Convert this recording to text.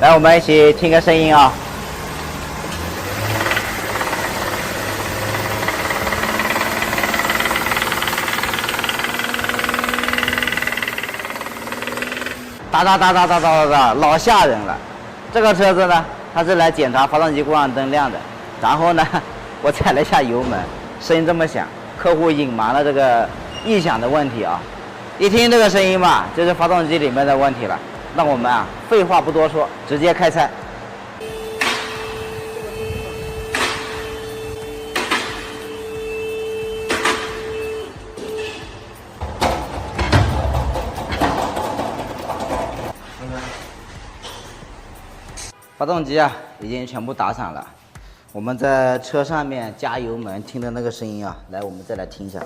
来，我们一起听个声音啊。哒哒哒哒哒哒哒哒，老吓人了。这个车子呢，它是来检查发动机故障灯亮的。然后呢，我踩了一下油门，声音这么响，客户隐瞒了这个异响的问题啊。一听这个声音嘛，就是发动机里面的问题了。那我们啊，废话不多说，直接开拆。发动机啊，已经全部打闪了。我们在车上面加油门听的那个声音啊，来，我们再来听一下。